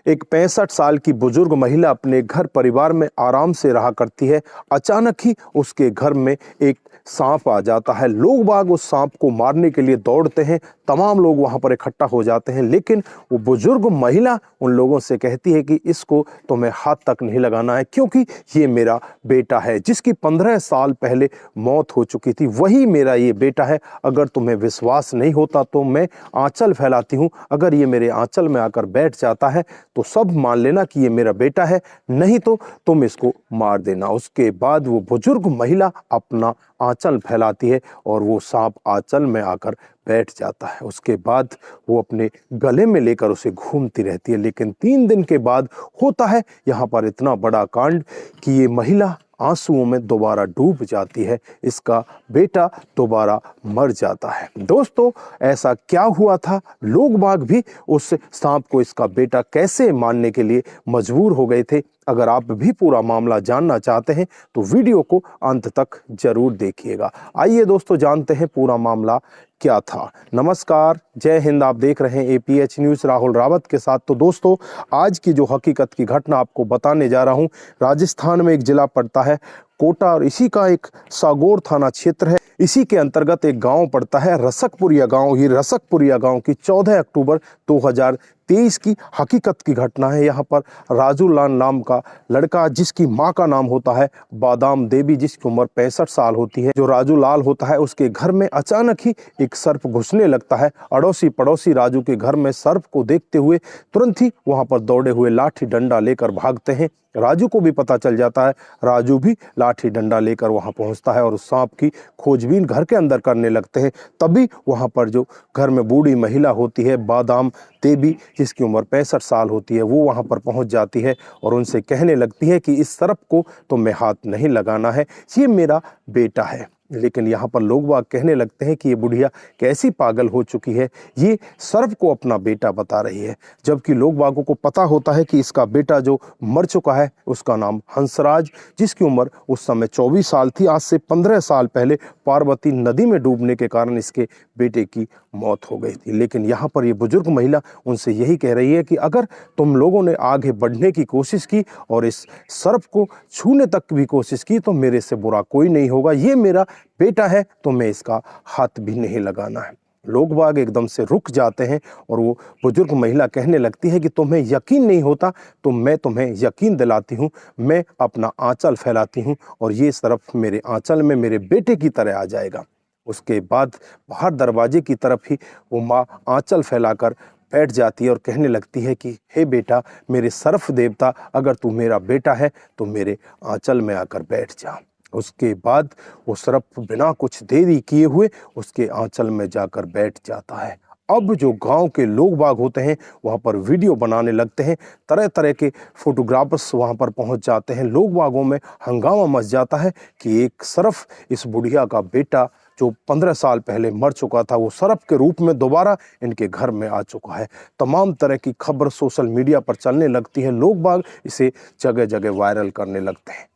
एक 65 साल की बुजुर्ग महिला अपने घर परिवार में आराम से रहा करती है। अचानक ही उसके घर में एक सांप आ जाता है। लोग बाग उस सांप को मारने के लिए दौड़ते हैं। तमाम लोग वहां पर इकट्ठा हो जाते हैं, लेकिन वो बुजुर्ग महिला उन लोगों से कहती है कि इसको तुम्हें हाथ तक नहीं लगाना है, क्योंकि ये मेरा बेटा है जिसकी 15 साल पहले मौत हो चुकी थी। वही मेरा ये बेटा है। अगर तुम्हें विश्वास नहीं होता तो मैं आंचल फैलाती हूँ। अगर ये मेरे आंचल में आकर बैठ जाता है तो सब मान लेना कि ये मेरा बेटा है, नहीं तो तुम इसको मार देना। उसके बाद वो बुजुर्ग महिला अपना आंचल फैलाती है और वो सांप आंचल में आकर बैठ जाता है। उसके बाद वो अपने गले में लेकर उसे घूमती रहती है। लेकिन 3 दिन के बाद होता है यहाँ पर इतना बड़ा कांड कि ये महिला आंसुओं में दोबारा डूब जाती है। इसका बेटा दोबारा मर जाता है। दोस्तों, ऐसा क्या हुआ था? लोग बाग भी उस सांप को इसका बेटा कैसे मानने के लिए मजबूर हो गए थे? अगर आप भी पूरा मामला जानना चाहते हैं तो वीडियो को अंत तक जरूर देखिएगा। आइए दोस्तों, जानते हैं पूरा मामला क्या था। नमस्कार, जय हिंद। आप देख रहे हैं APH न्यूज़ राहुल रावत के साथ। तो दोस्तों, आज की जो हकीकत की घटना आपको बताने जा रहा हूं, राजस्थान में एक जिला पड़ता है कोटा और इसी का एक सागौर थाना क्षेत्र है। इसी के अंतर्गत एक गांव पड़ता है रसकपुरिया गांव। ये रसकपुरिया गांव की 14 अक्टूबर 2023 की हकीकत की घटना है। यहाँ पर राजू लाल नाम का लड़का, जिसकी माँ का नाम होता है बादाम देवी, जिसकी उम्र 65 साल होती है, जो राजू लाल होता है, उसके घर में अचानक ही एक सर्प घुसने लगता है। अड़ोसी पड़ोसी राजू के घर में सर्प को देखते हुए तुरंत ही वहां पर दौड़े हुए लाठी डंडा लेकर भागते हैं। राजू को भी पता चल जाता है। राजू भी लाठी डंडा लेकर वहां पहुंचता है और उस सांप की खोजबीन घर के अंदर करने लगते हैं। तभी वहां पर जो घर में बूढ़ी महिला होती है बादाम देवी, जिसकी उम्र 65 साल होती है, वो वहां पर पहुंच जाती है और उनसे कहने लगती है कि इस सर्प को तुम्हें हाथ नहीं लगाना है, ये मेरा बेटा है। लेकिन यहाँ पर लोग बाग कहने लगते हैं कि ये बुढ़िया कैसी पागल हो चुकी है, ये सर्प को अपना बेटा बता रही है। जबकि लोग बागों को पता होता है कि इसका बेटा जो मर चुका है उसका नाम हंसराज, जिसकी उम्र उस समय 24 साल थी। आज से 15 साल पहले पार्वती नदी में डूबने के कारण इसके बेटे की मौत हो गई थी। लेकिन यहाँ पर ये बुजुर्ग महिला उनसे यही कह रही है कि अगर तुम लोगों ने आगे बढ़ने की कोशिश की और इस सर्प को छूने तक भी कोशिश की तो मेरे से बुरा कोई नहीं होगा। ये मेरा बेटा है, तुम्हें इसका हाथ भी नहीं लगाना है। लोग बाग एकदम से रुक जाते हैं और वो बुजुर्ग महिला कहने लगती है कि तुम्हें यकीन नहीं होता तो मैं तुम्हें यकीन दिलाती हूँ। मैं अपना आंचल फैलाती हूँ और ये सर्प मेरे आंचल में मेरे बेटे की तरह आ जाएगा। उसके बाद बाहर दरवाजे की तरफ ही वो माँ आंचल फैलाकर बैठ जाती है और कहने लगती है कि हे बेटा, मेरे सर्प देवता, अगर तू मेरा बेटा है तो मेरे आंचल में आकर बैठ जा। उसके बाद वो सर्प बिना कुछ देरी किए हुए उसके आंचल में जाकर बैठ जाता है। अब जो गांव के लोग बाग होते हैं वहां पर वीडियो बनाने लगते हैं। तरह तरह के फोटोग्राफर्स वहां पर पहुंच जाते हैं। लोग बागों में हंगामा मच जाता है कि एक सर्प, इस बुढ़िया का बेटा जो 15 साल पहले मर चुका था, वो सर्प के रूप में दोबारा इनके घर में आ चुका है। तमाम तरह की खबर सोशल मीडिया पर चलने लगती है। लोग बाग इसे जगह जगह वायरल करने लगते हैं।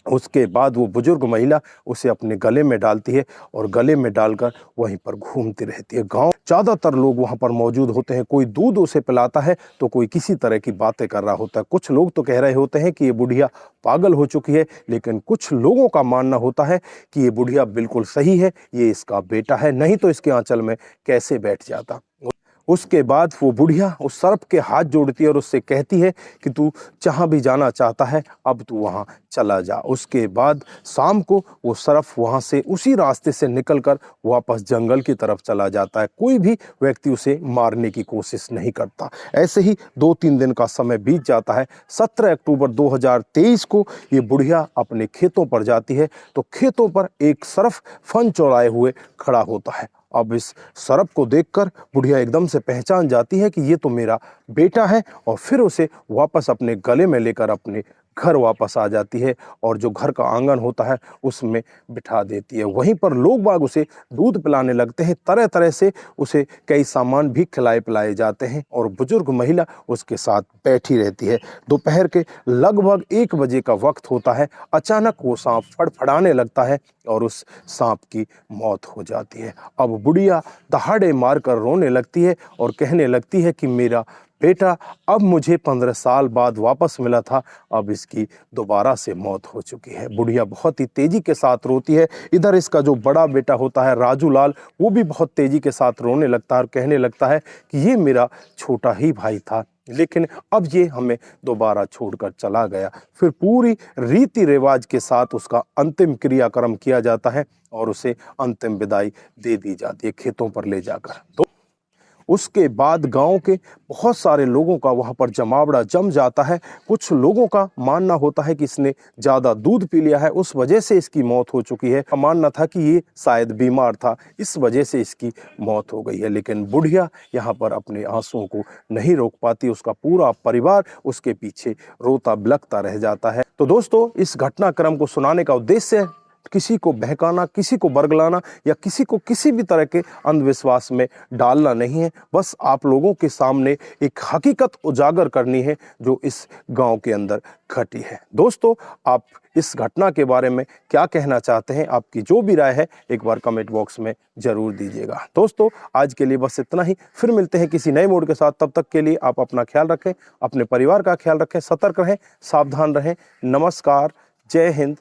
उसके बाद वो बुजुर्ग महिला उसे अपने गले में डालती है और गले में डालकर वहीं पर घूमती रहती है। गांव ज़्यादातर लोग वहां पर मौजूद होते हैं। कोई दूध उसे पिलाता है तो कोई किसी तरह की बातें कर रहा होता है। कुछ लोग तो कह रहे होते हैं कि ये बुढ़िया पागल हो चुकी है, लेकिन कुछ लोगों का मानना होता है कि ये बुढ़िया बिल्कुल सही है, ये इसका बेटा है, नहीं तो इसके आंचल में कैसे बैठ जाता। उसके बाद वो बुढ़िया उस सर्प के हाथ जोड़ती है और उससे कहती है कि तू जहाँ भी जाना चाहता है अब तू वहाँ चला जा। उसके बाद शाम को वो सर्प वहाँ से उसी रास्ते से निकलकर वापस जंगल की तरफ चला जाता है। कोई भी व्यक्ति उसे मारने की कोशिश नहीं करता। ऐसे ही 2-3 दिन का समय बीत जाता है। 17 अक्टूबर 2023 को ये बुढ़िया अपने खेतों पर जाती है तो खेतों पर एक सर्प फन चौड़ाए हुए खड़ा होता है। अब इस सर्प को देखकर बुढ़िया एकदम से पहचान जाती है कि ये तो मेरा बेटा है और फिर उसे वापस अपने गले में लेकर अपने घर वापस आ जाती है और जो घर का आंगन होता है उसमें बिठा देती है। वहीं पर लोग बाग उसे दूध पिलाने लगते हैं। तरह तरह से उसे कई सामान भी खिलाए पिलाए जाते हैं और बुजुर्ग महिला उसके साथ बैठी रहती है। दोपहर के लगभग 1 बजे का वक्त होता है। अचानक वो सांप फड़फड़ाने लगता है और उस सांप की मौत हो जाती है। अब बुढ़िया दहाड़े मारकर रोने लगती है और कहने लगती है कि मेरा बेटा अब मुझे 15 साल बाद वापस मिला था, अब इसकी दोबारा से मौत हो चुकी है। बुढ़िया बहुत ही तेजी के साथ रोती है। इधर इसका जो बड़ा बेटा होता है राजू लाल, वो भी बहुत तेजी के साथ रोने लगता है और कहने लगता है कि ये मेरा छोटा ही भाई था, लेकिन अब ये हमें दोबारा छोड़कर चला गया। फिर पूरी रीति रिवाज के साथ उसका अंतिम क्रियाक्रम किया जाता है और उसे अंतिम विदाई दे दी जाती है खेतों पर ले जाकर। तो उसके बाद गांव के बहुत सारे लोगों का वहां पर जमावड़ा जम जाता है। कुछ लोगों का मानना होता है कि इसने ज्यादा दूध पी लिया है, उस वजह से इसकी मौत हो चुकी है। मानना था कि ये शायद बीमार था, इस वजह से इसकी मौत हो गई है। लेकिन बुढ़िया यहाँ पर अपने आंसुओं को नहीं रोक पाती, उसका पूरा परिवार उसके पीछे रोता बिलखता रह जाता है। तो दोस्तों, इस घटनाक्रम को सुनाने का उद्देश्य किसी को बहकाना, किसी को बरगलाना या किसी को किसी भी तरह के अंधविश्वास में डालना नहीं है। बस आप लोगों के सामने एक हकीकत उजागर करनी है जो इस गांव के अंदर घटी है। दोस्तों, आप इस घटना के बारे में क्या कहना चाहते हैं? आपकी जो भी राय है एक बार कमेंट बॉक्स में जरूर दीजिएगा। दोस्तों, आज के लिए बस इतना ही। फिर मिलते हैं किसी नए मोड के साथ। तब तक के लिए आप अपना ख्याल रखें, अपने परिवार का ख्याल रखें, सतर्क रहें, सावधान रहें। नमस्कार, जय हिंद,